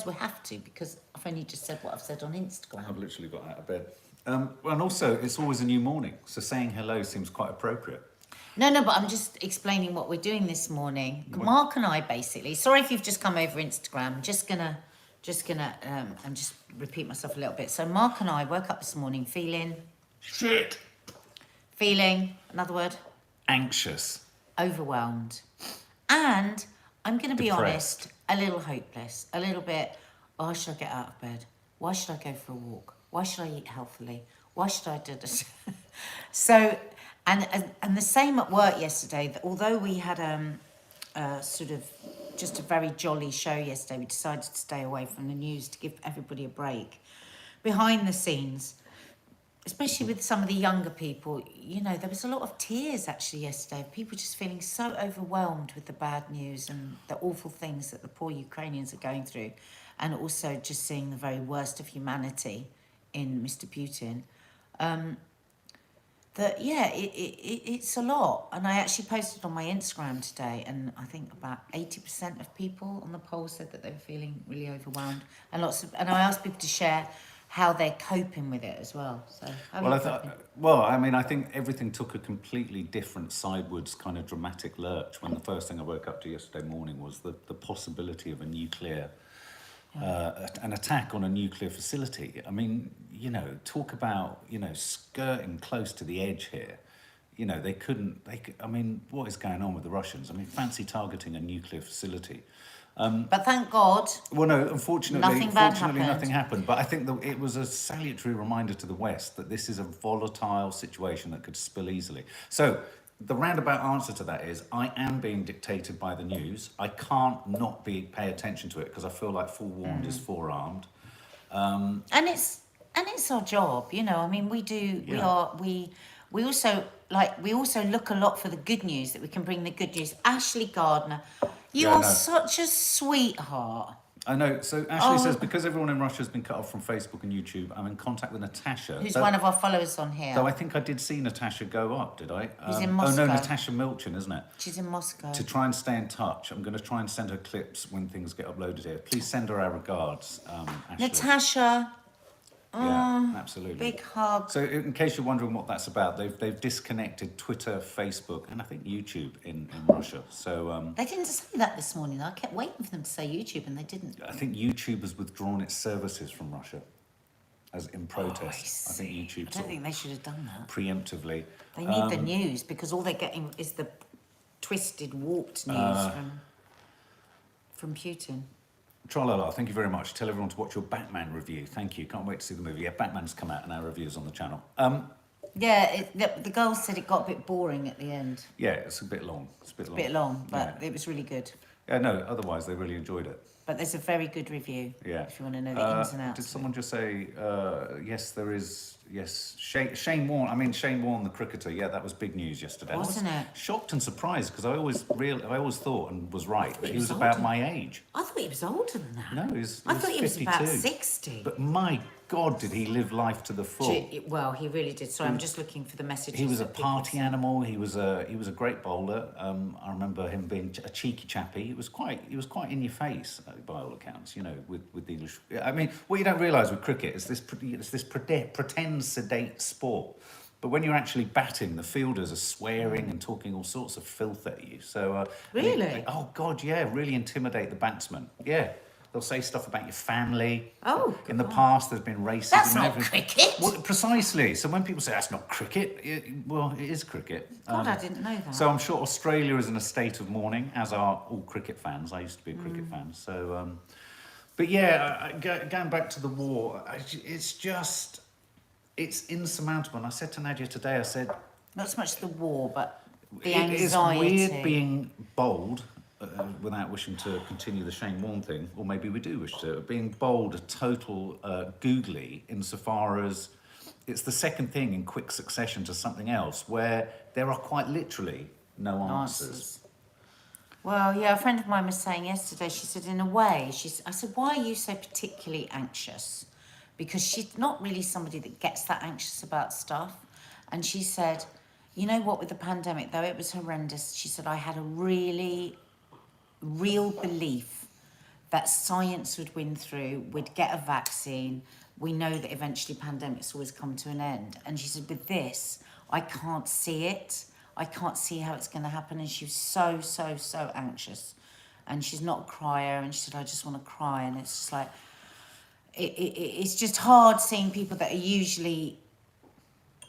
we have to, because I've only just said what I've said on Instagram. I've literally got out of bed. And also, it's always a new morning, so saying hello seems quite appropriate. No, but I'm just explaining what we're doing this morning. Mark and I basically, sorry if you've just come over Instagram, just gonna and just repeat myself a little bit. So Mark and I woke up this morning feeling, another word, Anxious. overwhelmed. And I'm going to be Depressed. honest, a little hopeless, a little bit, why should I get out of bed? Why should I go for a walk? Why should I eat healthily? Why should I do this? So, and the same at work yesterday, that although we had sort of just a very jolly show yesterday, we decided to stay away from the news to give everybody a break. Behind the scenes, especially with some of the younger people, you know, there was a lot of tears actually yesterday. People just feeling so overwhelmed with the bad news and the awful things that the poor Ukrainians are going through. And also just seeing the very worst of humanity in Mr. Putin. It's a lot. And I actually posted on my Instagram today, and I think about 80% of people on the poll said that they were feeling really overwhelmed. And I asked people to share how they're coping with it as well. So, I think everything took a completely different sidewards kind of dramatic lurch when the first thing I woke up to yesterday morning was the possibility of a nuclear, an attack on a nuclear facility. I mean, you know, talk about, you know, skirting close to the edge here. You know, I mean, what is going on with the Russians? I mean, fancy targeting a nuclear facility. But thank God. Well, no, unfortunately, nothing happened. But I think that it was a salutary reminder to the West that this is a volatile situation that could spill easily. So the roundabout answer to that is I am being dictated by the news. I can't not pay attention to it because I feel like forewarned is forearmed. And it's our job, you know. I mean, we also look a lot for the good news, that we can bring the good news. Ashley Gardner, you are such a sweetheart. I know. So Ashley says, because everyone in Russia has been cut off from Facebook and YouTube, I'm in contact with Natasha. Who's one of our followers on here. So I think I did see Natasha go up, did I? Who's in Moscow. Oh, no, Natasha Milchin, isn't it? She's in Moscow. To try and stay in touch. I'm going to try and send her clips when things get uploaded here. Please send her our regards, Ashley. Natasha. Yeah, absolutely. Big hug. So in case you're wondering what that's about, they've disconnected Twitter, Facebook, and I think YouTube in Russia. So they didn't say that this morning. I kept waiting for them to say YouTube, and they didn't. I think YouTube has withdrawn its services from Russia, as in protest. I think YouTube. I don't think they should have done that preemptively. They need the news, because all they're getting is the twisted, warped news from Putin. Tralala, thank you very much. Tell everyone to watch your Batman review. Thank you. Can't wait to see the movie. Yeah, Batman's come out and our review's on the channel. The girls said it got a bit boring at the end. Yeah, it's a bit long. It's a bit long, but it was really good. Yeah, no, otherwise they really enjoyed it. But there's a very good review, if you want to know the ins and outs. Did someone just say, yes, there is, yes, Shane Warne, Shane Warne, the cricketer, yeah, that was big news yesterday. Wasn't it? Shocked and surprised, because I always thought and was right that he was about my age. I thought he was older than that. No, I thought he was about 60. But my God, did he live life to the full? Well, he really did. Sorry, I'm just looking for the messages. He was a party animal. He was a great bowler. I remember him being a cheeky chappy. He was quite in your face by all accounts. You know, with the English. I mean, what you don't realise with cricket is this pretend sedate sport. But when you're actually batting, the fielders are swearing and talking all sorts of filth at you. So really, oh God, yeah, really intimidate the batsman. Yeah. They'll say stuff about your family. Oh, in the past, there's been racism. That's not cricket. Well, precisely. So when people say that's not cricket, it is cricket. God, I didn't know that. So I'm sure Australia is in a state of mourning, as are all cricket fans. I used to be a cricket fan. So, but yeah, going back to the war, it's insurmountable. And I said to Nadia today, I said, not so much the war, but the anxiety. It's weird being bold. Without wishing to continue the Shane Warne thing, or maybe we do wish to, being bold, a total googly insofar as it's the second thing in quick succession to something else where there are quite literally no answers. Well, yeah, a friend of mine was saying yesterday, she said, in a way, I said, why are you so particularly anxious? Because she's not really somebody that gets that anxious about stuff. And she said, you know what, with the pandemic, though it was horrendous, she said, I had a real belief that science would win through, we'd get a vaccine. We know that eventually pandemics always come to an end. And she said, with this, I can't see it. I can't see how it's going to happen. And she was so, so, so anxious. And she's not a crier. And she said, I just want to cry. And it's just like, it's just hard seeing people that are usually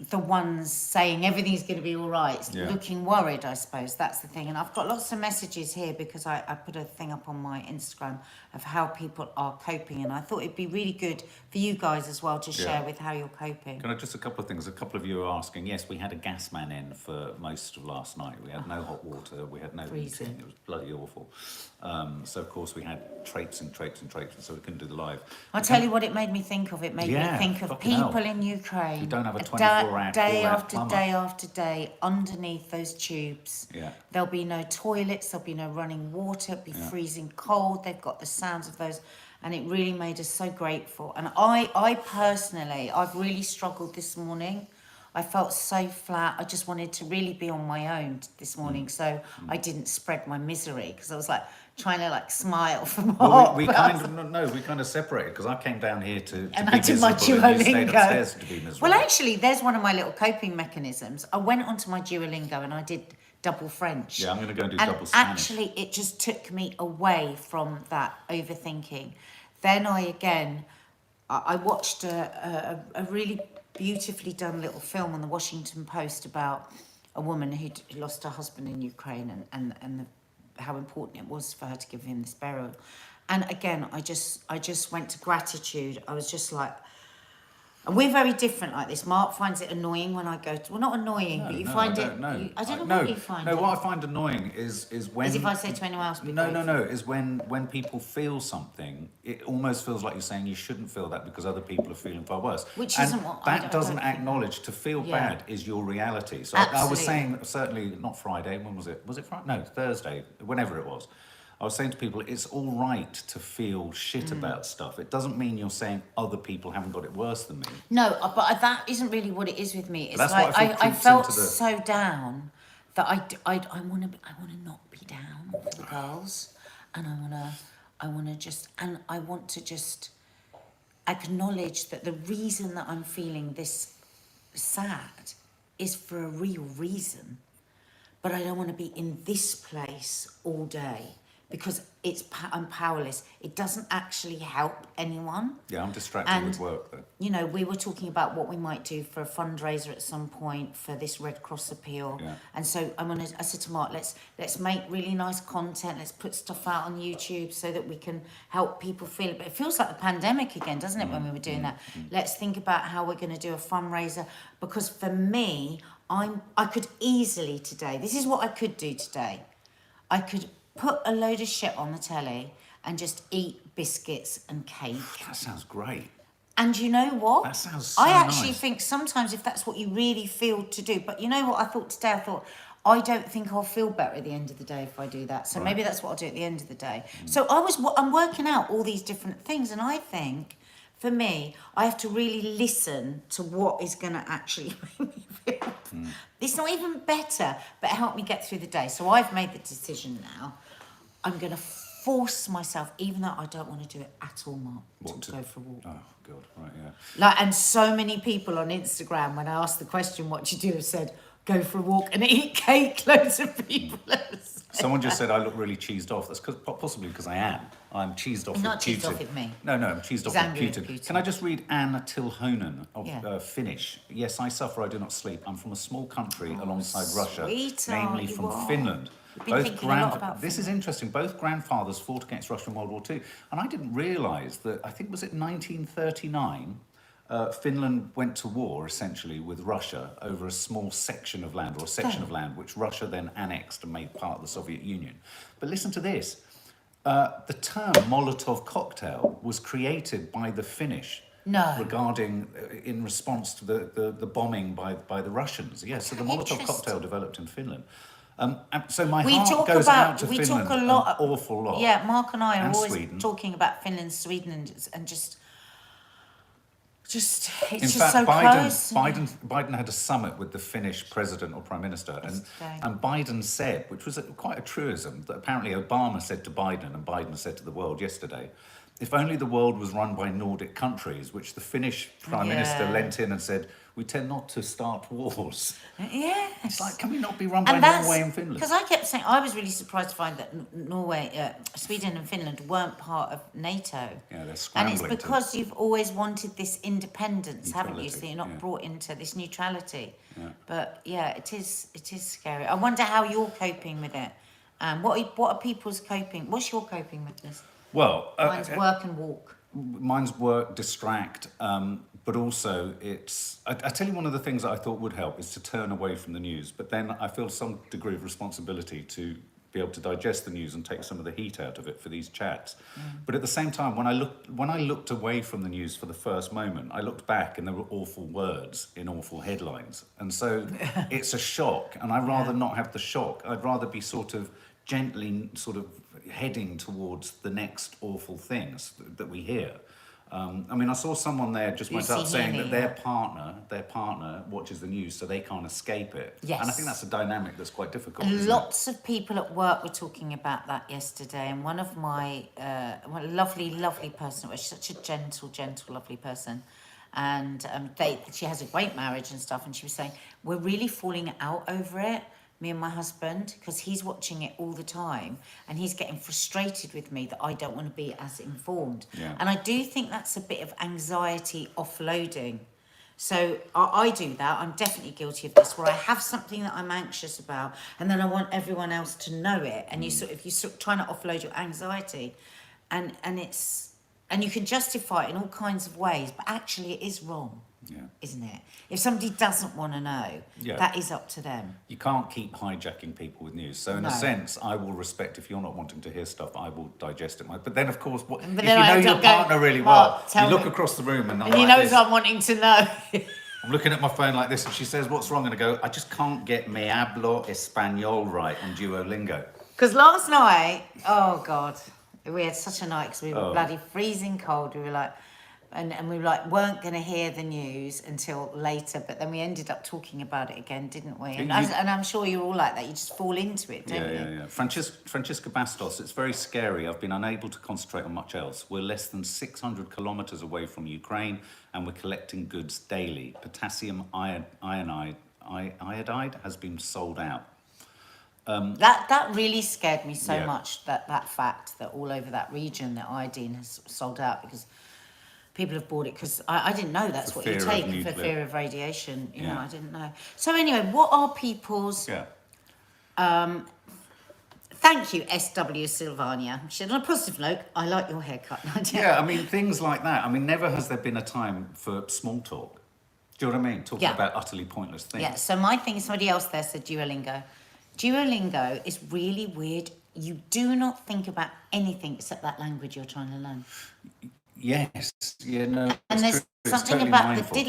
the ones saying everything's going to be all right, looking worried, I suppose. That's the thing. And I've got lots of messages here because I put a thing up on my Instagram of how people are coping. And I thought it'd be really good for you guys as well to share with how you're coping. Can I just a couple of things? A couple of you are asking, yes, we had a gas man in for most of last night. We had no hot water, we had no heating. It was bloody awful. So, of course, we had traipsing, so we couldn't do the live. I'll tell you what it made me think of. It made me think of people in Ukraine. You don't have a 24-hour day after day after day underneath those tubes. Yeah. There'll be no toilets, there'll be no running water, it'll be freezing cold. They've got the sounds of those, and it really made us so grateful. And I personally, I've really struggled this morning. I felt so flat. I just wanted to really be on my own this morning, so I didn't spread my misery because I was like trying to like smile from we kind of separated because I came down here to and be I did my miserable and you stayed Duolingo. upstairs to be miserable. Well, actually, there's one of my little coping mechanisms. I went onto my Duolingo and I did double French. Yeah, I'm going to go and do and double Spanish. Actually, it just took me away from that overthinking. Then I watched a really beautifully done little film on the Washington Post about a woman who'd lost her husband in Ukraine and how important it was for her to give him this burial. And again, I just went to gratitude. I was just like, and we're very different like this. Mark finds it annoying when I go to, well, not annoying, but you find it. No, I don't know what you find. No, what I find annoying is when. As if I say to anyone else. No. Is when people feel something, it almost feels like you're saying you shouldn't feel that because other people are feeling far worse. Which and isn't what that doesn't acknowledge to feel bad is your reality. So I was saying certainly not Friday. When was it? Was it Friday? No, Thursday. Whenever it was. I was saying to people, it's all right to feel shit about stuff. It doesn't mean you're saying other people haven't got it worse than me. No, but that isn't really what it is with me. It's that's like I felt so down that I want to not be down for the girls, and I want to just acknowledge that the reason that I'm feeling this sad is for a real reason, but I don't want to be in this place all day. Because I'm powerless. It doesn't actually help anyone. Yeah, I'm distracted with work though. You know, we were talking about what we might do for a fundraiser at some point for this Red Cross appeal. Yeah. And so I said to Mark, let's make really nice content. Let's put stuff out on YouTube so that we can help people feel it. But it feels like the pandemic again, doesn't it, when we were doing that? Let's think about how we're going to do a fundraiser. Because for me, I could easily today, this is what I could do today. I could put a load of shit on the telly and just eat biscuits and cake. That sounds great. And you know what? That sounds so I actually nice. think sometimes if that's what you really feel to do, but you know what I thought today? I thought, I don't think I'll feel better at the end of the day if I do that. So maybe that's what I'll do at the end of the day. So I'm working out all these different things, and I think, for me, I have to really listen to what is going to actually make me feel. It's not even better, but help me get through the day. So I've made the decision now. I'm going to force myself, even though I don't want to do it at all, Mark, to go for a walk. Oh, God, right, yeah. Like, and so many people on Instagram, when I asked the question, what do you do, have said, go for a walk and eat cake. Loads of people have said Someone just said I look really cheesed off. That's possibly because I am. I'm cheesed off. You're not cheesed reputed. off with me. No, I'm cheesed off angry reputed. at Putin. Can I just read Anna Tilhonen of Finnish? Yes, I suffer, I do not sleep. I'm from a small country alongside Russia, namely from Finland. This is interesting. Both grandfathers fought against Russia in World War II. And I didn't realise that, I think, was it 1939? Finland went to war, essentially, with Russia over a small section of land, or a section of land, which Russia then annexed and made part of the Soviet Union. But listen to this. The term Molotov cocktail was created by the Finnish regarding, in response to the bombing by the Russians. Yes, so the Molotov cocktail developed in Finland. And so my heart goes out to Finland an awful lot. Yeah, Mark and I are always Sweden. talking about Finland, Sweden, and just... Just, it's In just fact, so close. Biden had a summit with the Finnish president or prime minister, and Biden said, which was quite a truism, that apparently Obama said to Biden, and Biden said to the world yesterday, if only the world was run by Nordic countries, which the Finnish prime minister leant in and said, we tend not to start wars. Yes. It's like, can we not be run by Norway and Finland? Because I kept saying, I was really surprised to find that Sweden and Finland weren't part of NATO. Yeah, they're scrambling. And it's because you've always wanted this independence, haven't you? Neutrality, So you're not brought into this neutrality. Yeah. But yeah, it is scary. I wonder how you're coping with it. What are people's coping? What's your coping with this? Well, Mine's work and walk. Mine's work, distract, but also it's... I tell you, one of the things that I thought would help is to turn away from the news, but then I feel some degree of responsibility to be able to digest the news and take some of the heat out of it for these chats. But at the same time, when I looked away from the news for the first moment, I looked back and there were awful words in awful headlines. And so it's a shock, and I'd rather not have the shock. I'd rather be sort of gently sort of heading towards the next awful things that we hear. I mean, I saw someone there just went up saying that their partner watches the news so they can't escape it. Yes. And I think that's a dynamic that's quite difficult. Lots of people at work were talking about that yesterday, and one of my lovely person, she's such a gentle, lovely person, and she has a great marriage and stuff, and she was saying, we're really falling out over it, me and my husband, because he's watching it all the time and he's getting frustrated with me that I don't want to be as informed. Yeah. And I do think that's a bit of anxiety offloading. So I do that. I'm definitely guilty of this, where I have something that I'm anxious about and then I want everyone else to know it. And you're trying to offload your anxiety, and you can justify it in all kinds of ways, but actually it is wrong. Yeah. Isn't it? If somebody doesn't want to know, that is up to them. You can't keep hijacking people with news. So in a sense, I will respect if you're not wanting to hear stuff, I will digest it. But then, of course, if you know your partner really well, you look across the room and he knows I'm wanting to know. I'm looking at my phone like this and she says, what's wrong? And I go, I just can't get me hablo español right on Duolingo. Because last night, oh God, we had such a night because we were bloody freezing cold. We were like... And we weren't going to hear the news until later, but then we ended up talking about it again, didn't we? And I'm sure you're all like that. You just fall into it, don't you? Yeah. Francisca Bastos, it's very scary. I've been unable to concentrate on much else. We're less than 600 kilometres away from Ukraine, and we're collecting goods daily. Potassium iodide has been sold out. That really scared me so much, that fact that all over that region that iodine has sold out, because people have bought it, because I didn't know that's what you take for fear of radiation. You know, I didn't know. So anyway, what are people's... Thank you, S.W. Sylvania. She said, on a positive note, I like your haircut. I mean, things like that. I mean, never has there been a time for small talk. Do you know what I mean? Talking about utterly pointless things. Yeah, so my thing is, somebody else there said Duolingo. Duolingo is really weird. You do not think about anything except that language you're trying to learn. Yes, no. And there's something totally about mindful. the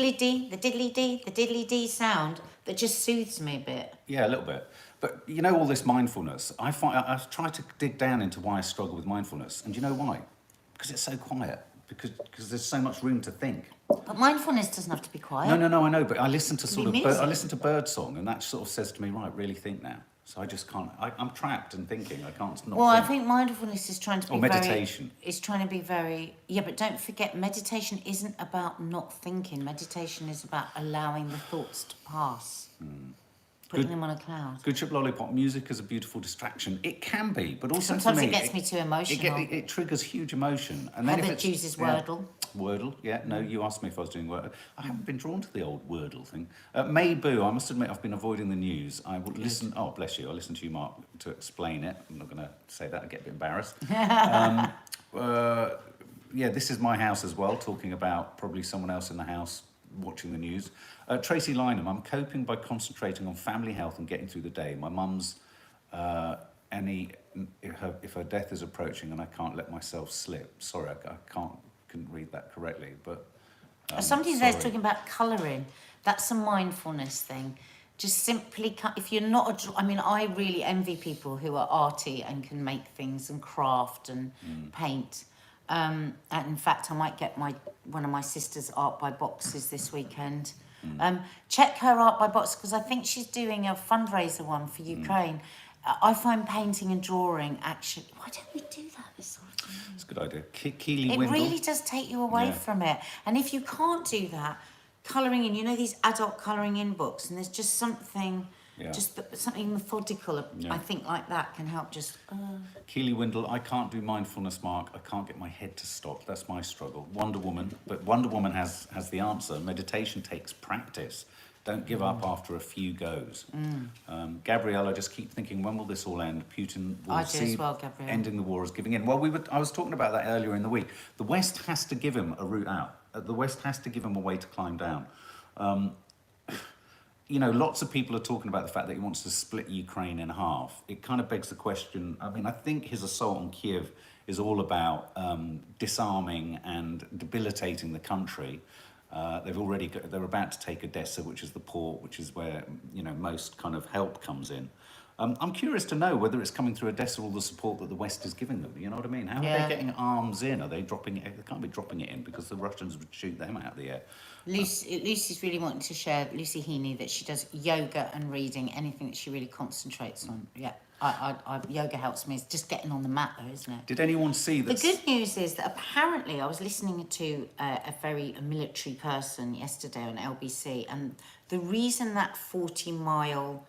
diddly-dee sound that just soothes me a bit. Yeah, a little bit. But you know, all this mindfulness, I've tried to dig down into why I struggle with mindfulness. And do you know why? Because it's so quiet. Because there's so much room to think. But mindfulness doesn't have to be quiet. No, I know. But I listen to I listen to birdsong, and that sort of says to me, right, really think now. So I just can't. I'm trapped in thinking. I can't not. Well, think. I think mindfulness is trying to be meditation. It's trying to be very. Yeah, but don't forget, meditation isn't about not thinking. Meditation is about allowing the thoughts to pass, putting them on a cloud. Good Ship Lollipop. Music is a beautiful distraction. It can be, but also sometimes to me, it gets me too emotional. It triggers huge emotion. And then Heather chooses Wordle. Wordle, no, you asked me if I was doing Wordle. I haven't been drawn to the old Wordle thing. May Boo, I must admit I've been avoiding the news. I will listen, oh bless you, I'll listen to you, Mark, to explain it. I'm not going to say that, I get a bit embarrassed. This is my house as well, talking about probably someone else in the house watching the news. Tracy Lynham, I'm coping by concentrating on family health and getting through the day. My mum's, if her death is approaching and I can't let myself slip. Sorry, I couldn't read that correctly, but somebody there's talking about colouring. That's a mindfulness thing. Just simply if you're not I really envy people who are arty and can make things and craft and paint, and in fact I might get my one of my sister's art by boxes this weekend. Check her art by box because I think she's doing a fundraiser one for Ukraine. I find painting and drawing actually. Why don't we do that this sort of time? It's a good idea. Keely It Windle. really does take you away from it. And if you can't do that, colouring in, you know, these adult colouring in books, and there's just something, something methodical, I think, like that can help just... Keely Windle, I can't do mindfulness, Mark. I can't get my head to stop. That's my struggle. Wonder Woman, but Wonder Woman has the answer. Meditation takes practice. Don't give up after a few goes. Gabrielle, I just keep thinking, when will this all end? Putin will see ending the war as giving in. Well, I was talking about that earlier in the week. The West has to give him a route out. The West has to give him a way to climb down. You know, lots of people are talking about the fact that he wants to split Ukraine in half. It kind of begs the question. I mean, I think his assault on Kiev is all about disarming and debilitating the country. They're about to take Odessa, which is the port, which is where, you know, most kind of help comes in. I'm curious to know whether it's coming through Odessa or the support that the West is giving them. You know what I mean? How are they getting arms in? Are they dropping it? They can't be dropping it in because the Russians would shoot them out of the air. Lucy's really wanting to share, Lucy Heaney, that she does yoga and reading, anything that she really concentrates on. Yeah, yoga helps me. It's just getting on the mat, though, isn't it? Did anyone see this? The good news is that apparently I was listening to a military person yesterday on LBC, and the reason that 40-mile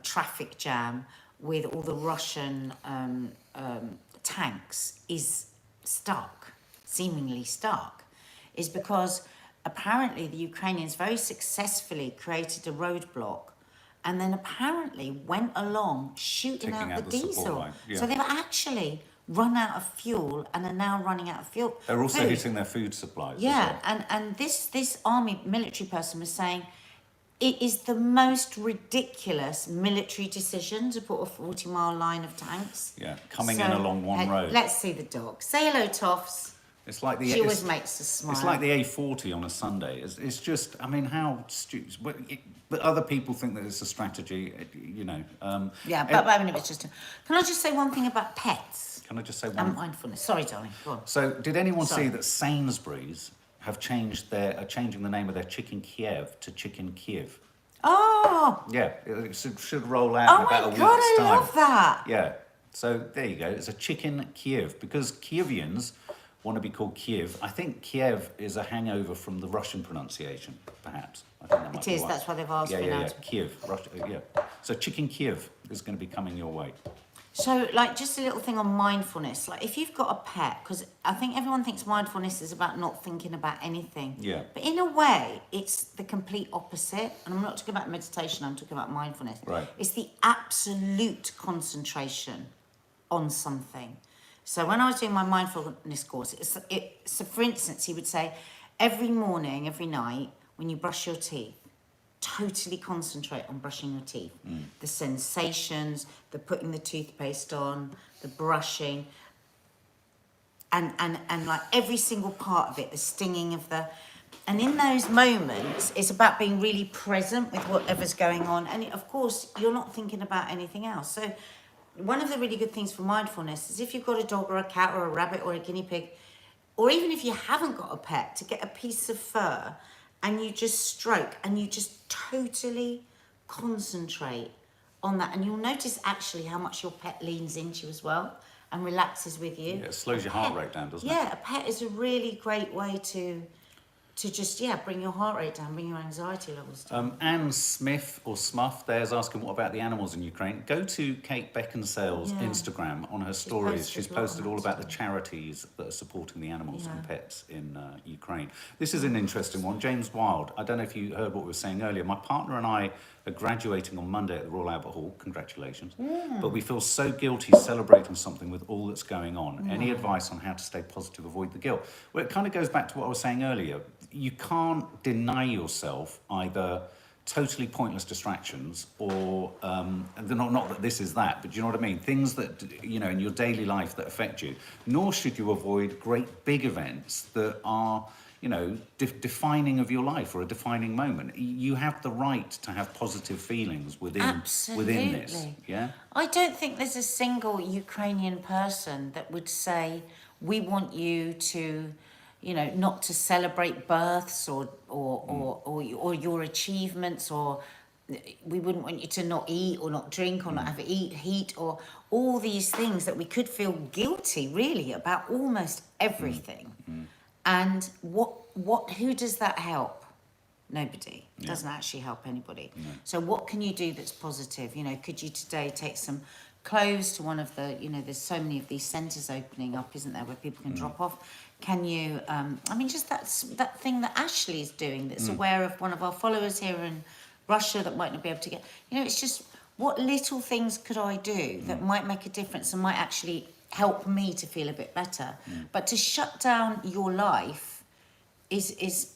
traffic jam with all the Russian tanks is seemingly stuck, is because apparently the Ukrainians very successfully created a roadblock and then apparently went along shooting out the diesel. So they've actually run out of fuel and are now running out of fuel. They're also hitting their food supplies. Yeah, as well. And this army military person was saying it is the most ridiculous military decision to put a 40-mile line of tanks. Yeah, coming in along one road. Let's see the dog. Say hello, Toffs. It's like she always makes us smile. It's like the A40 on a Sunday. It's just, I mean, how stupid. But other people think that it's a strategy, you know. But I mean, it was just... Can I just say one thing about pets? Can I just say one? Mindfulness. Sorry, darling. Go on. So, did anyone see that Sainsbury's are changing the name of their Chicken Kiev to Chicken Kiev? Oh! Yeah, it should roll out in about a week's time. Oh my God, I love that! Yeah, so there you go. It's a Chicken Kiev, because Kievians want to be called Kiev. I think Kiev is a hangover from the Russian pronunciation, perhaps. I think that might be why. That's why they've asked for now. Kiev, Russia, So Chicken Kiev is going to be coming your way. So, like, just a little thing on mindfulness. Like, if you've got a pet, because I think everyone thinks mindfulness is about not thinking about anything. Yeah. But in a way, it's the complete opposite. And I'm not talking about meditation, I'm talking about mindfulness. Right. It's the absolute concentration on something. So when I was doing my mindfulness course, so for instance, he would say, every morning, every night, when you brush your teeth, totally concentrate on brushing your teeth. The sensations, the putting the toothpaste on, the brushing, and like every single part of it, the stinging of the... And in those moments, it's about being really present with whatever's going on. And of course, you're not thinking about anything else. So one of the really good things for mindfulness is if you've got a dog or a cat or a rabbit or a guinea pig, or even if you haven't got a pet, to get a piece of fur and you just stroke and you just totally concentrate on that. And you'll notice actually how much your pet leans into you as well and relaxes with you. Yeah, it slows your heart rate down, doesn't it? Yeah, a pet is a really great way to just, bring your heart rate down, bring your anxiety levels down. Anne Smith, or Smuff, there's asking, what about the animals in Ukraine? Go to Kate Beckinsale's Instagram on her stories. She's posted all about the charities that are supporting the animals and pets in Ukraine. This is an interesting one. James Wild, I don't know if you heard what we were saying earlier. My partner and I are graduating on Monday at the Royal Albert Hall. Congratulations. But we feel so guilty celebrating something with all that's going on. Any advice on how to stay positive, avoid the guilt? Well, it kind of goes back to what I was saying earlier. You can't deny yourself either totally pointless distractions or not that this is that, but you know what I mean, things that, you know, in your daily life that affect you. Nor should you avoid great big events that are, you know, defining of your life or a defining moment. You have the right to have positive feelings within this. Yeah, I don't think there's a single Ukrainian person that would say, we want you to not to celebrate births or your achievements, or we wouldn't want you to not eat or not drink or not have heat, or all these things that we could feel guilty really about almost everything. And who does that help? Nobody. It doesn't actually help anybody. No. So what can you do that's positive? Could you today take some clothes to one of the, there's so many of these centres opening up, isn't there, where people can drop off? Can you, just that thing that Ashley is doing, that's aware of one of our followers here in Russia that might not be able to get, it's just, what little things could I do that might make a difference and might actually help me to feel a bit better? But to shut down your life is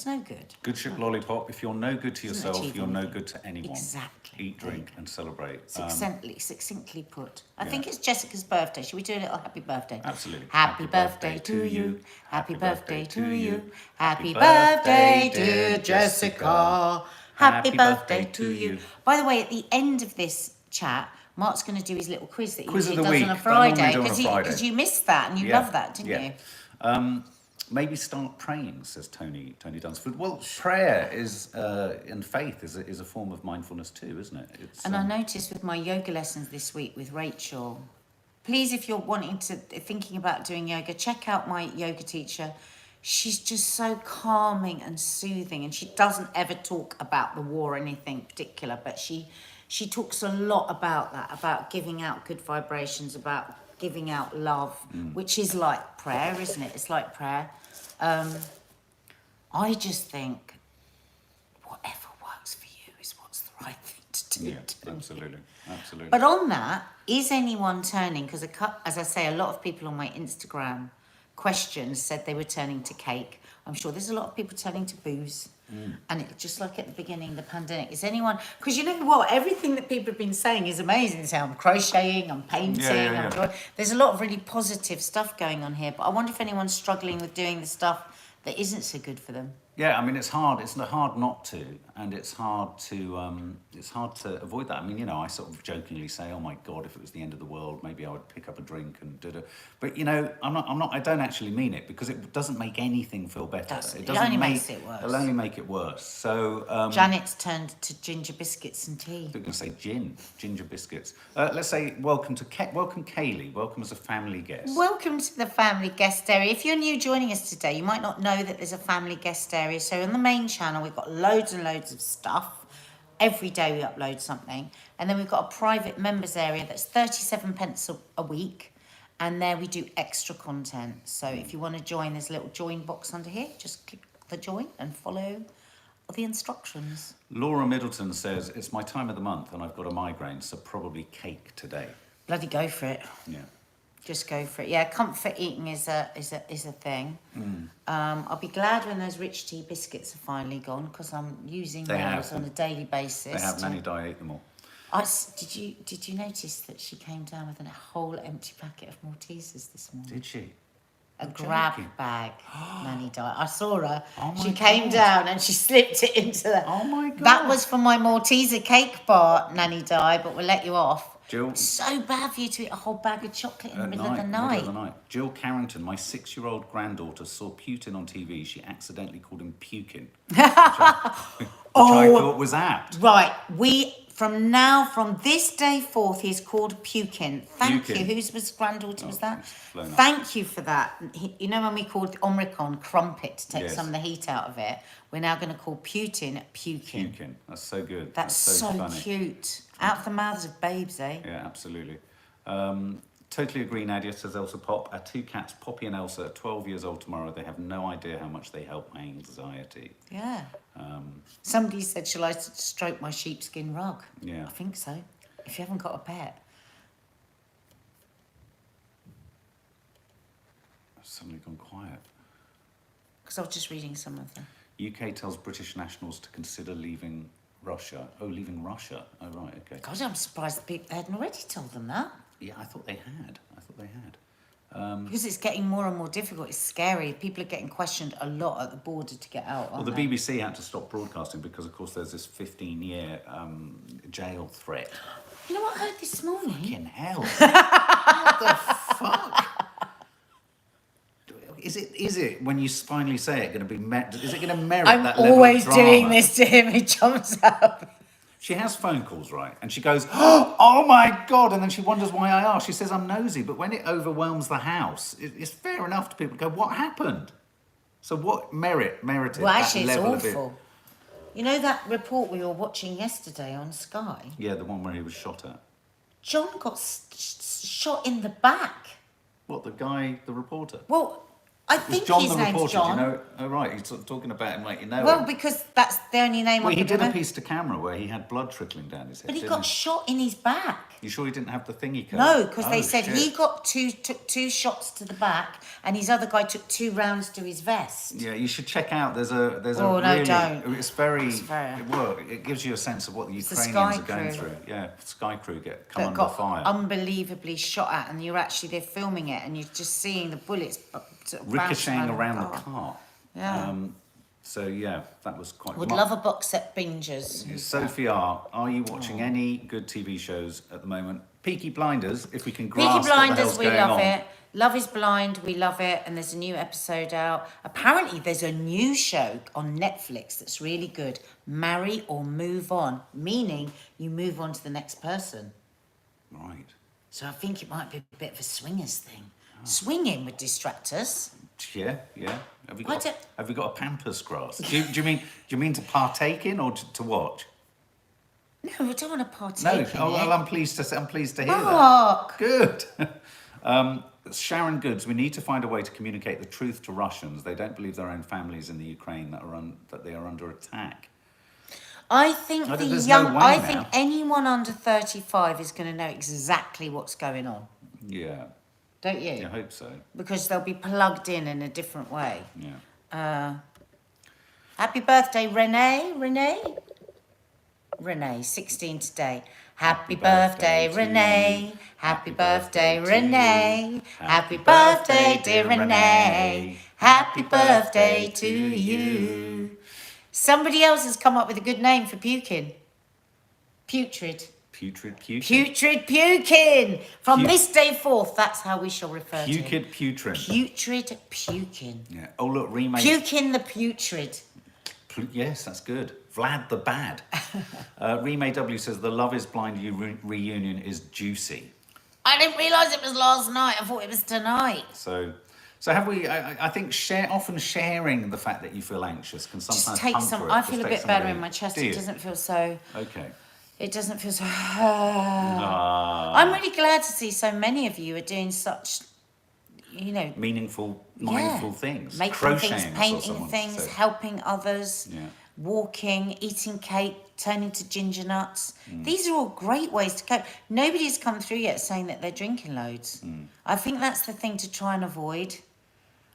no good. Good ship lollipop. If you're no good to Doesn't yourself, achieve you're no anything. good to anyone. Exactly. Eat, drink, and celebrate. Succinctly put. I think it's Jessica's birthday. Should we do a little happy birthday? Absolutely. Happy birthday to you. Happy birthday to you. Happy birthday, dear Jessica. Happy birthday to you. By the way, at the end of this chat, Mark's going to do his little quiz that he Quiz of usually the does week. on a That I normally Friday, do on a Friday. because you missed that and you Yeah. loved that, didn't Yeah. you? Maybe start praying, says Tony Dunsford. Well, prayer is and faith is a form of mindfulness too, isn't it? It's, And I noticed with my yoga lessons this week with Rachel, please, if you're thinking about doing yoga, check out my yoga teacher. She's just so calming and soothing, and she doesn't ever talk about the war or anything particular, but she talks a lot about that, about giving out good vibrations, about giving out love, which is like prayer, isn't it? It's like prayer. I just think whatever works for you is what's the right thing to do. yeah, absolutely. But on that, is anyone turning? Because as I say, a lot of people on my Instagram questions said they were turning to cake. I'm sure there's a lot of people turning to booze. And it, just like at the beginning of the pandemic, is anyone... Because you know what? Everything that people have been saying is amazing. So I'm crocheting, I'm painting, Yeah. there's a lot of really positive stuff going on here. But I wonder if anyone's struggling with doing the stuff that isn't so good for them. Yeah, I mean, it's hard. It's hard not to, and it's hard to avoid that. I mean, I sort of jokingly say, "Oh my God, if it was the end of the world, maybe I would pick up a drink and do it." But I'm not. I don't actually mean it, because it doesn't make anything feel better. It only makes it worse. It'll only make it worse. So Janet's turned to ginger biscuits and tea. I'm going to say ginger biscuits. Let's say welcome Kaylee. Welcome as a family guest. Welcome to the family guest area. If you're new joining us today, you might not know that there's a family guest area. So on the main channel, we've got loads and loads of stuff. Every day we upload something. And then we've got a private members area that's 37 pence a week. And there we do extra content. So if you want to join, there's a little join box under here. Just click the join and follow the instructions. Laura Middleton says, it's my time of the month and I've got a migraine, so probably cake today. Bloody go for it. Yeah. Just go for it. Yeah, comfort eating is a thing. I'll be glad when those rich tea biscuits are finally gone, because I'm using those on a daily basis. They have. Nanny Di ate them all. Did you notice that she came down with a whole empty packet of Maltesers this morning? Did she? A grab bag, Nanny Di. I saw her. Oh my She came God. down and she slipped it into the... Oh my God. That was for my Malteser cake bar, Nanny Di, but we'll let you off. Jill, It's so bad for you to eat a whole bag of chocolate in the middle of the middle night. of the night. Jill Carrington, my 6-year-old granddaughter, saw Putin on TV. She accidentally called him Pukin, which I thought was apt. Right, from this day forth, he's called Pukin. Thank Pukin. you. Whose granddaughter was that? it's flown up. Thank you for that. You know when we called Omricon Crumpet to take Yes. some of the heat out of it? We're now going to call Putin Pukin. Pukin. That's so good. That's so funny. cute. Out of the mouths of babes, eh? Yeah, absolutely. Totally agree, Nadia, says Elsa Pop. Our 2 cats, Poppy and Elsa, are 12 years old tomorrow. They have no idea how much they help my anxiety. Yeah. Somebody said, shall I stroke my sheepskin rug? Yeah. I think so. If you haven't got a pet. I've suddenly gone quiet. Because I was just reading some of them. UK tells British nationals to consider leaving Russia. Oh, leaving Russia. Oh, right, okay. God, I'm surprised the people hadn't already told them that. Yeah, I thought they had. Because it's getting more and more difficult. It's scary. People are getting questioned a lot at the border to get out. Well, the BBC had to stop broadcasting because, of course, there's this 15-year jail threat. You know what I heard this morning? Fucking hell. What the fuck? Is it when you finally say it going to be met? Is it going to merit I'm that level always of drama? doing this to him. He jumps up. She has phone calls, right? And she goes, "Oh my God!" And then she wonders why I asked. She says, "I'm nosy," but when it overwhelms the house, it's fair enough to people to go, "What happened?" So what merited Well, actually, that it's level awful. You know that report we were watching yesterday on Sky? Yeah, the one where he was shot at. John got shot in the back. What, the reporter? Well, I Was think John his the name's reporter? John. Do you know? Oh, right. He's sort of talking about him like you know Well, him. because that's the only name Well, I he can did a remember. piece to camera where he had blood trickling down his head. But he didn't got shot in his back. You sure he didn't have the thingy code? No, because they Oh, said shit. he took two shots to the back, and his other guy took 2 rounds to his vest. Yeah, you should check out. There's a Oh, no, really. don't. It's very. It's very- Well, it gives you a sense of what the It's the Ukrainians Sky are going crew. through. Yeah, Sky crew come That under got fire. unbelievably shot at, and you're actually there filming it, and you're just seeing the bullets sort of bouncing Ricocheting around the car. car. Yeah. So yeah, that was quite. Would love a box set bingers. Sophie R, are you watching any good TV shows at the moment? Peaky Blinders, if we can grasp Peaky what the Blinders, hell's we going love on. it. Love is Blind, we love it, and there's a new episode out. Apparently, there's a new show on Netflix that's really good. Marry or Move On, meaning you move on to the next person. Right. So I think it might be a bit of a swingers thing. Swinging would distract us. Yeah. Have you I got don't- have you got a Pampers grass? Do you mean to partake in or to watch? No, I don't want to partake No. in Oh well, it. I'm pleased to hear that. Mark! Good. Sharon Goods, we need to find a way to communicate the truth to Russians. They don't believe their own families in the Ukraine that they are under attack. I think I the think there's young. no way I now. think anyone under 35 is going to know exactly what's going on. Yeah. Don't you? I hope so. Because they'll be plugged in a different way. Yeah. Happy birthday, Renee. Renee, 16 today. Happy birthday, Renee. Happy birthday, Renee. Happy birthday, dear Renee. Happy birthday to you. Somebody else has come up with a good name for puking. Putrid. Putrid puking. Putrid puking. From Pu- this day forth, that's how we shall refer to him. Putrid putrid. Putrid puking. Yeah. Oh look, remake. Puking the putrid. Yes, that's good. Vlad the Bad. Remake W says the Love is Blind reunion is juicy. I didn't realise it was last night. I thought it was tonight. So have we? I think often sharing the fact that you feel anxious can sometimes Just take comfort some. it. I Just feel a take bit some better relief. in my chest. Do It you? doesn't feel so. Okay. It doesn't feel so. Ah. I'm really glad to see so many of you are doing such, Meaningful, mindful things. making Crocheting, things, I saw painting someone things, say. helping others, Yeah. walking, eating cake, turning to ginger nuts. Mm. These are all great ways to cope. Nobody's come through yet saying that they're drinking loads. Mm. I think that's the thing to try and avoid.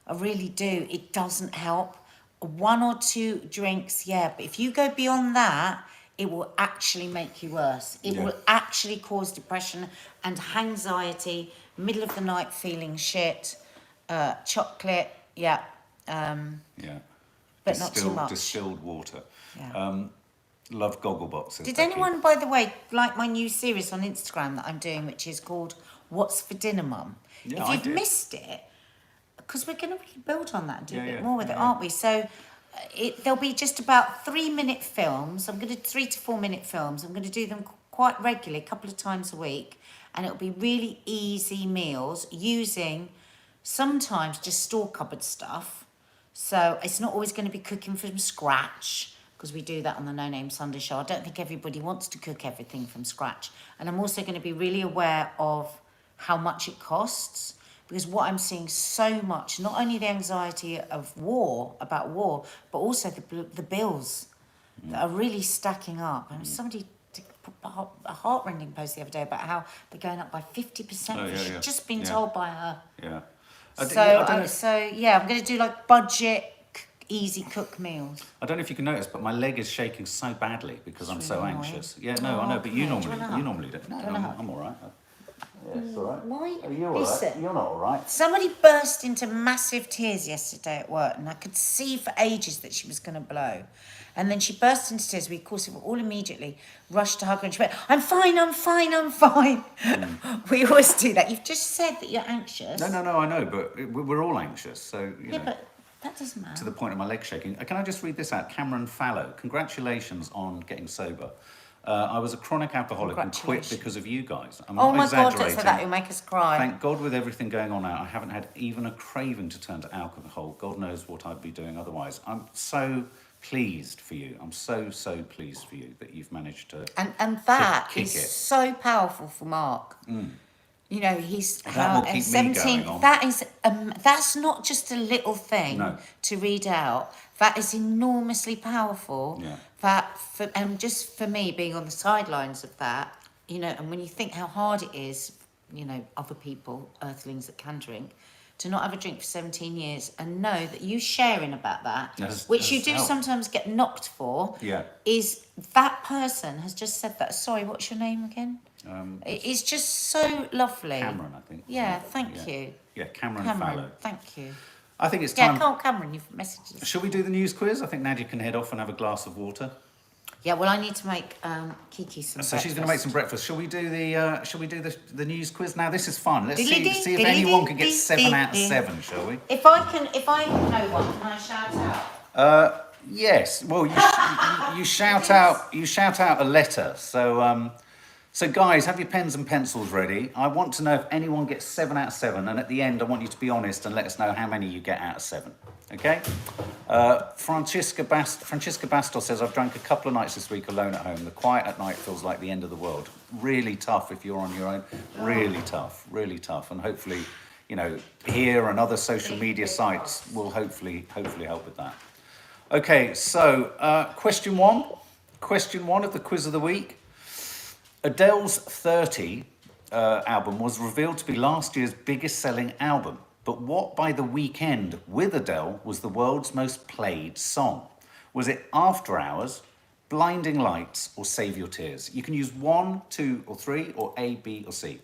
I really do. It doesn't help. 1 or 2 drinks, yeah, but if you go beyond that, it will actually make you worse. It Yeah. will actually cause depression and anxiety, middle of the night feeling shit, chocolate, yeah. Yeah. But not too much. Distilled water. Yeah. Love Gogglebox. says Did Becky. anyone, by the way, like my new series on Instagram that I'm doing, which is called What's for Dinner, Mum? Yeah, If I you've did. missed it, because we're going to really build on that and do a bit Yeah, more with it, yeah. aren't we? So there'll be just about 3-minute films. I'm going to 3 to 4 minute films. I'm going to do them quite regularly, a couple of times a week. And it'll be really easy meals using sometimes just store cupboard stuff. So it's not always going to be cooking from scratch, because we do that on the No Name Sunday show. I don't think everybody wants to cook everything from scratch. And I'm also going to be really aware of how much it costs, because what I'm seeing so much, not only the anxiety of about war, but also the bills that are really stacking up. And somebody put a heart-rending post the other day about how they're going up by 50%. Oh, yeah, She'd yeah. just been Yeah. told by her. Yeah. I'm going to do like budget, easy cook meals. I don't know if you can notice, but my leg is shaking so badly because I'm so really anxious. Yeah, no, I know, but you come here, do you normally want a hug? don't. No, Do you want a hug? I'm all right. Yes, all right. Why? Are you all right? Listen. You're not all right. Somebody burst into massive tears yesterday at work, and I could see for ages that she was going to blow. And then she burst into tears. We, of course, all immediately rushed to hug her, and she went, "I'm fine, I'm fine, I'm fine." We always do that. You've just said that you're anxious. No, I know, but we're all anxious, so, you Yeah, know. but that doesn't matter. To the point of my leg shaking. Can I just read this out? Cameron Fallow, congratulations on getting sober. I was a chronic alcoholic and quit because of you guys. I'm Oh not my God, don't exaggerating. say that. It'll make us cry. Thank God with everything going on now, I haven't had even a craving to turn to alcohol. God knows what I'd be doing otherwise. I'm so pleased for you. I'm so pleased for you that you've managed to And that kick is it. so powerful for Mark. You know, he's That will keep me 17. going on. That is that's not just a little thing No. to read out. That is enormously powerful. Yeah. And just for me being on the sidelines of that, you know, and when you think how hard it is, you know, other people, earthlings that can drink, to not have a drink for 17 years and know that you sharing about that, which you do helped. sometimes get knocked for, Yeah. is that person has just said that. Sorry, what's your name again? It's just so lovely. Cameron, I think. Yeah, thank you. Yeah, Cameron Fallow. Thank you. I think it's Yeah, time. Carl Cameron, you've messaged us. Shall we do the news quiz? I think Nadia can head off and have a glass of water. Yeah, well, I need to make Kiki some So she's going to make some breakfast. Shall we do the news quiz now? This is fun. Let's see Diddly-dee, if anyone can get diddly-dee, 7 out of diddly-dee. 7, shall we? If I know one, can I shout out? Yes. Well, you shout out a letter. So guys, have your pens and pencils ready. I want to know if anyone gets 7 out of 7, and at the end, I want you to be honest and let us know how many you get out of 7. Okay? Francesca Bastos says, I've drank a couple of nights this week alone at home. The quiet at night feels like the end of the world. Really tough if you're on your own. Really tough. And hopefully, you know, here and other social media sites will hopefully help with that. Okay, so question one of the quiz of the week. Adele's 30 album was revealed to be last year's biggest selling album. But what by the weekend with Adele was the world's most played song? Was it After Hours, Blinding Lights, or Save Your Tears? You can use 1, 2, or 3, or A, B, or C.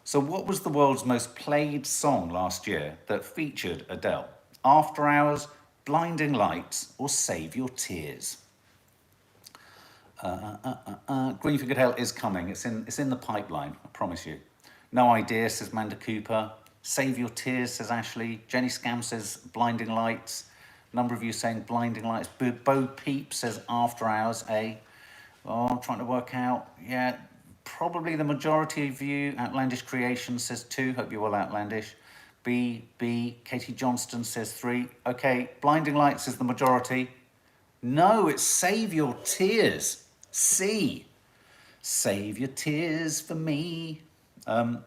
So what was the world's most played song last year that featured Adele? After Hours, Blinding Lights, or Save Your Tears? Green for Good Health is coming. It's in the pipeline, I promise you. No idea, says Manda Cooper. Save Your Tears, says Ashley. Jenny Scam says Blinding Lights. A number of you saying Blinding Lights. Bo Peep says After Hours, A. Oh, I'm trying to work out. Yeah, probably the majority of you. Outlandish Creation says 2. Hope you're well, Outlandish. B. Katie Johnston says 3. Okay, Blinding Lights is the majority. No, it's Save Your Tears. C. Save your tears for me.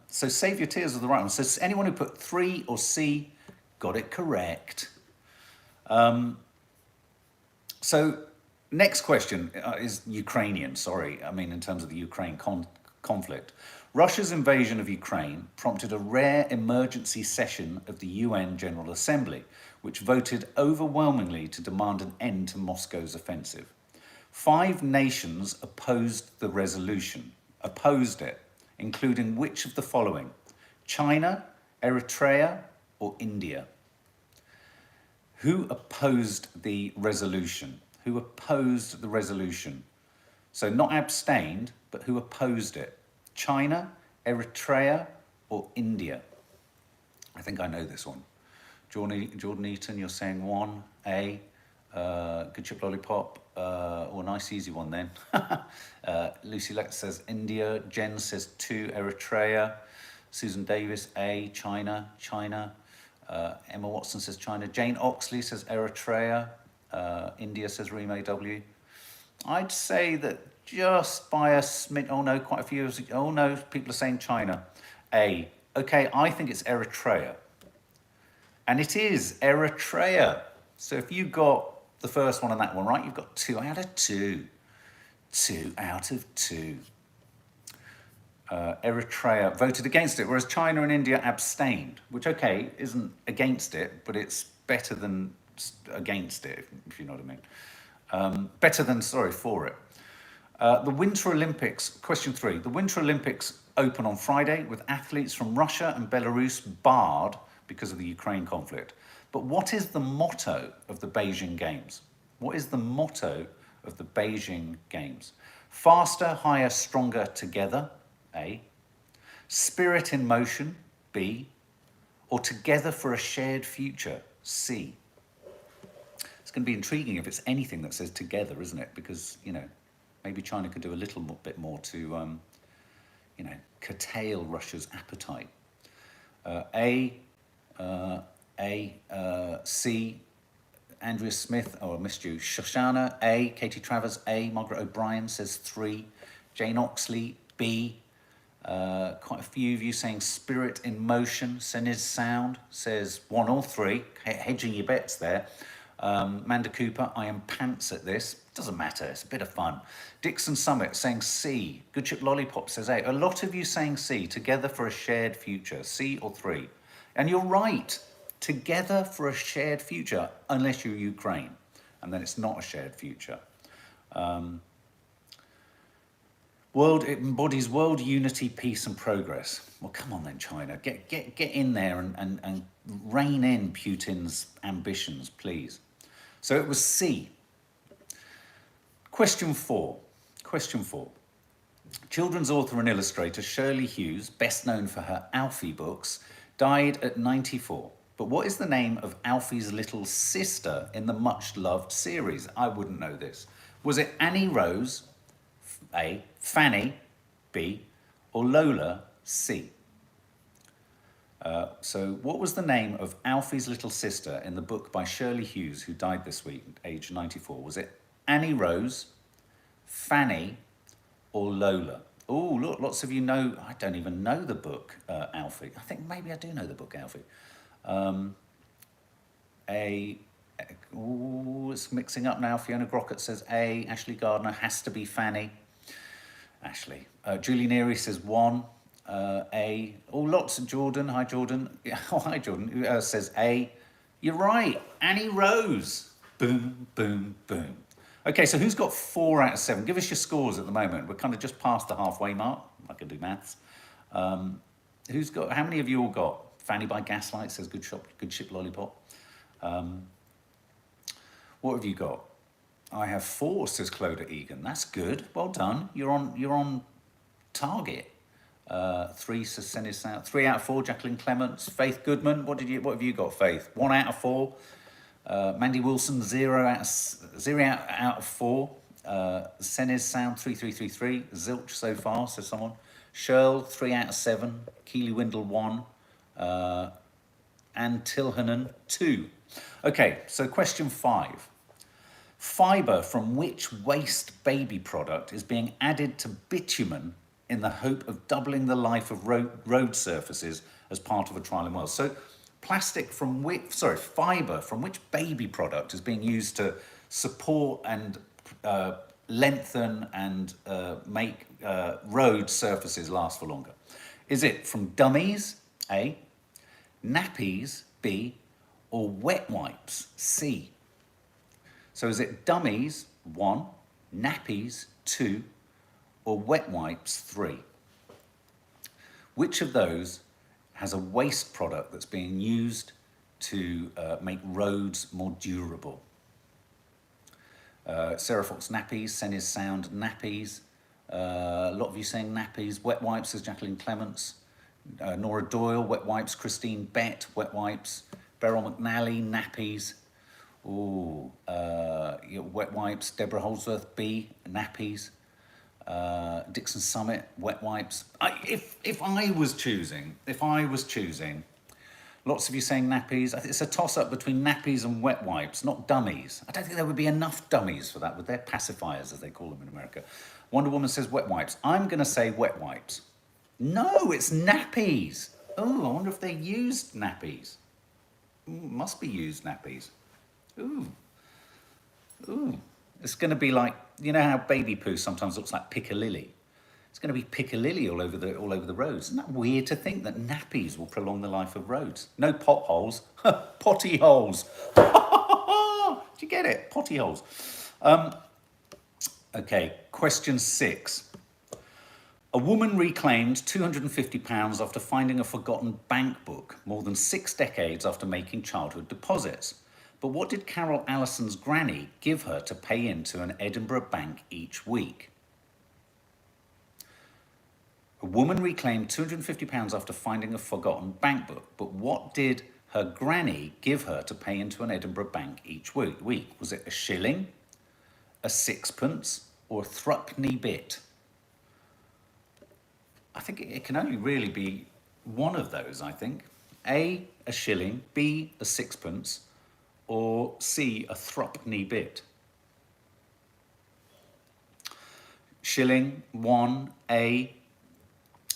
So Save Your Tears is the right one. So anyone who put 3 or C got it correct. So next question is Ukrainian, sorry. I mean, in terms of the Ukraine conflict. Russia's invasion of Ukraine prompted a rare emergency session of the UN General Assembly, which voted overwhelmingly to demand an end to Moscow's offensive. 5 nations opposed it, including which of the following? China, Eritrea, or India? Who opposed the resolution? So not abstained, but who opposed it? China, Eritrea, or India? I think I know this one. Jordan Eaton, you're saying 1, A. Good Chip Lollipop, or nice easy one then. Lucy Lex says India. Jen says 2, Eritrea. Susan Davis, A, China. Emma Watson says China. Jane Oxley says Eritrea. India says Rime W. I'd say that just by a smidge, oh no, quite a few, oh no, people are saying China. A. Okay, I think it's Eritrea. And it is Eritrea. So if you got the first one and that one right, you've got 2 out of 2. 2 out of 2. Eritrea voted against it, whereas China and India abstained, which, okay, isn't against it, but it's better than against it, if you know what I mean. For it. The Winter Olympics, question 3. The Winter Olympics open on Friday with athletes from Russia and Belarus barred because of the Ukraine conflict. But what is the motto of the Beijing Games? What is the motto of the Beijing Games? Faster, higher, stronger together, A. Spirit in motion, B. Or together for a shared future, C. It's going to be intriguing if it's anything that says together, isn't it? Because, you know, maybe China could do a little bit more to, you know, curtail Russia's appetite. C, Andrea Smith, oh, I missed you. Shoshana, A. Katie Travers, A. Margaret O'Brien says 3. Jane Oxley, B. Quite a few of you saying spirit in motion. Seniz Sound says 1 or 3. Hedging your bets there. Manda Cooper, I am pants at this. Doesn't matter, it's a bit of fun. Dixon Summit saying C. Good Chip Lollipop says A. A lot of you saying C. Together for a shared future. C or 3. And you're right. Together for a shared future, unless you're Ukraine, and then it's not a shared future. It embodies world unity, peace and progress. Well, come on then, China. Get in there and rein in Putin's ambitions, please. So it was C. Question 4. Children's author and illustrator Shirley Hughes, best known for her Alfie books, died at 94. But what is the name of Alfie's little sister in the much-loved series? I wouldn't know this. Was it Annie Rose, A, Fanny, B, or Lola, C? So what was the name of Alfie's little sister in the book by Shirley Hughes, who died this week, aged 94? Was it Annie Rose, Fanny, or Lola? Oh, look, lots of you know, I don't even know the book, Alfie. I think maybe I do know the book, Alfie. It's mixing up now. Fiona Grockett says A. Ashley Gardner has to be Fanny. Ashley. Julie Neary says 1. A. Oh, lots of Jordan. Hi, Jordan. Oh, hi, Jordan. Says A. You're right. Annie Rose. Boom, boom, boom. Okay, so who's got 4 out of 7? Give us your scores at the moment. We're kind of just past the halfway mark. I can do maths. Who's got? How many of you all got? Fanny by Gaslight says good ship lollipop. What have you got? I have 4, says Clodagh Egan. That's good. Well done. You're on target. 3 says Seniz Sound. 3 out of 4, Jacqueline Clements. Faith Goodman. What have you got, Faith? 1 out of 4. Mandy Wilson, 0 out of 4. Seniz Sound, 3333. Zilch so far, says someone. Shirl, 3 out of 7. Keely Windle, 1. And Tilhanen, 2. Okay, so question 5. Fibre from which waste baby product is being added to bitumen in the hope of doubling the life of road surfaces as part of a trial in Wales? So fibre from which baby product is being used to support and lengthen and make road surfaces last for longer? Is it from dummies, A, nappies, B, or wet wipes, C? So is it dummies, 1, nappies, 2, or wet wipes, 3? Which of those has a waste product that's being used to make roads more durable? Sarah Fox, nappies. Seniz Sound, nappies. A lot of you saying nappies. Wet wipes, says Jacqueline Clements. Nora Doyle, wet wipes. Christine Bett, wet wipes. Beryl McNally, nappies. Ooh, wet wipes. Deborah Holdsworth, B, nappies. Dixon Summit, wet wipes. If I was choosing, lots of you saying nappies. I think it's a toss-up between nappies and wet wipes, not dummies. I don't think there would be enough dummies for that, would there? Pacifiers, as they call them in America. Wonder Woman says wet wipes. I'm going to say wet wipes. No, it's nappies. Oh, I wonder if they used nappies. Ooh, must be used nappies. Ooh. It's going to be like, you know how baby poo sometimes looks like piccalilli? It's going to be piccalilli all over the roads. Isn't that weird to think that nappies will prolong the life of roads? No potholes, potty holes. Do you get it? Potty holes. Okay, question 6. A woman reclaimed £250 after finding a forgotten bank book more than 6 decades after making childhood deposits. But what did Carol Allison's granny give her to pay into an Edinburgh bank each week? A woman reclaimed £250 after finding a forgotten bank book, but what did her granny give her to pay into an Edinburgh bank each week? Was it a shilling, a sixpence, or a threepenny bit? I think it can only really be one of those, I think. A shilling, B, a sixpence, or C, a threepenny bit. Shilling, 1, A.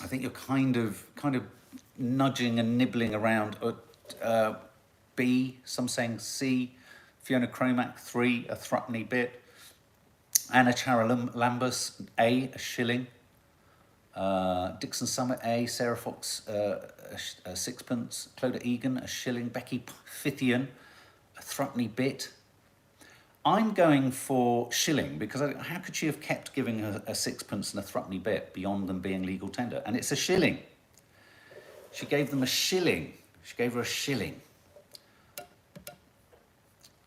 I think you're kind of nudging and nibbling around. B, some saying C. Fiona Cromack, 3, a threepenny bit. Anna Charalambus, A, a shilling. Dixon Summit, A. Sarah Fox, a sixpence. Clodagh Egan, a shilling. Becky Fithian, a threepenny bit. I'm going for shilling because how could she have kept giving her a sixpence and a threepenny bit beyond them being legal tender? And it's a shilling. She gave them a shilling. She gave her a shilling.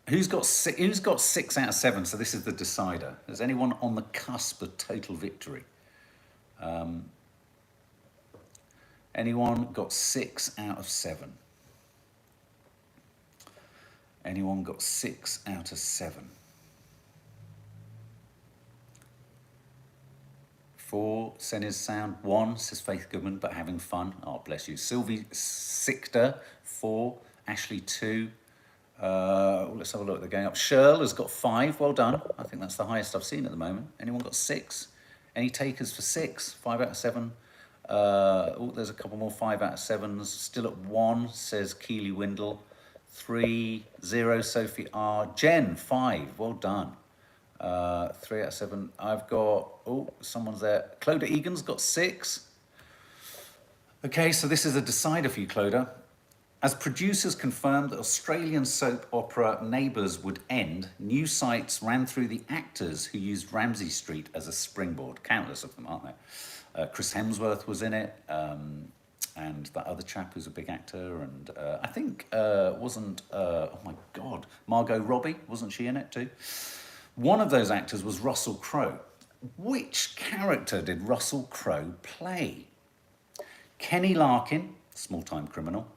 Who's got 6 out of 7? So this is the decider. Is anyone on the cusp of total victory? Anyone got 6 out of 7? Anyone got 6 out of 7? 4, Senna's sound. 1, says Faith Goodman, but having fun. Oh, bless you. Sylvie Sichter, 4. Ashley, 2. Let's have a look at the game up. Shirl has got 5. Well done. I think that's the highest I've seen at the moment. Anyone got 6? Any takers for 6? 5 out of 7. There's a couple more 5 out of 7s. Still at 1, says Keely Windle. 3, 0, Sophie R. Jen, 5. Well done. 3 out of 7. I've got, someone's there. Clodagh Egan's got 6. Okay, so this is a decider for you, Clodagh. As producers confirmed that Australian soap opera Neighbours would end, new sites ran through the actors who used Ramsay Street as a springboard. Countless of them, aren't there? Chris Hemsworth was in it, and that other chap who's a big actor, and I think wasn't, oh my God, Margot Robbie, wasn't she in it too? One of those actors was Russell Crowe. Which character did Russell Crowe play? Kenny Larkin, small-time criminal,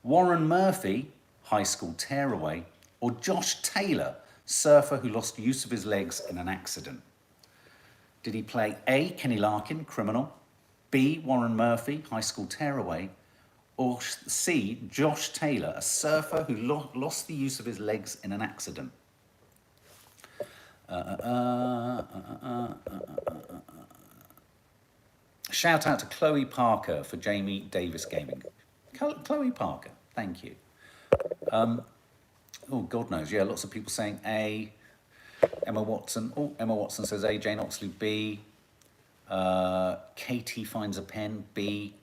Warren Murphy, high school tearaway, or Josh Taylor, surfer who lost use of his legs in an accident? Did he play A, Kenny Larkin, criminal, B, Warren Murphy, high school tearaway, or C, Josh Taylor, a surfer who lost the use of his legs in an accident? Shout out to Chloe Parker for Jamie Davis Gaming. Chloe Parker, thank you. Oh, God knows, yeah, lots of people saying A. Emma Watson, Emma Watson says A. Jane Oxley, B. Katie finds a pen, B.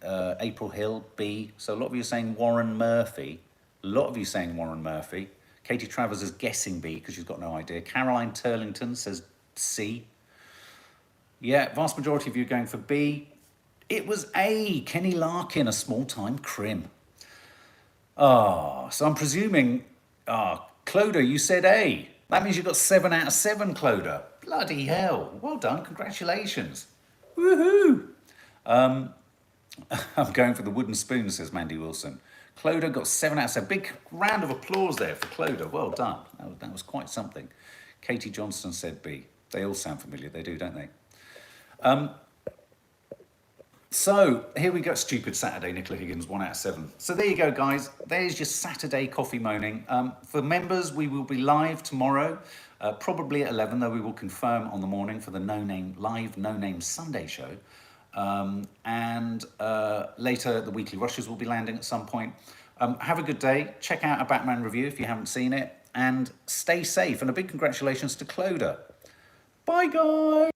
April Hill, B. So a lot of you are saying Warren Murphy. A lot of you saying Warren Murphy. Katie Travers is guessing B because she's got no idea. Caroline Turlington says C. Yeah, vast majority of you are going for B. It was A, Kenny Larkin, a small-time crim. So I'm presuming, Clodagh, you said A. That means you got 7 out of 7, Clodagh. Bloody hell. Well done, congratulations. Woohoo! I'm going for the wooden spoon, says Mandy Wilson. Clodagh got 7 out of 7. Big round of applause there for Clodagh. Well done. That was quite something. Katie Johnston said B. They all sound familiar. They do, don't they? So here we go. Stupid Saturday, Nicola Higgins, 1 out of 7. So there you go, guys. There's your Saturday coffee moaning. For members, we will be live tomorrow, probably at 11, though we will confirm on the morning for the live No Name Sunday show. And later, the weekly rushes will be landing at some point. Have a good day. Check out our Batman review if you haven't seen it. And stay safe. And a big congratulations to Clodagh. Bye, guys.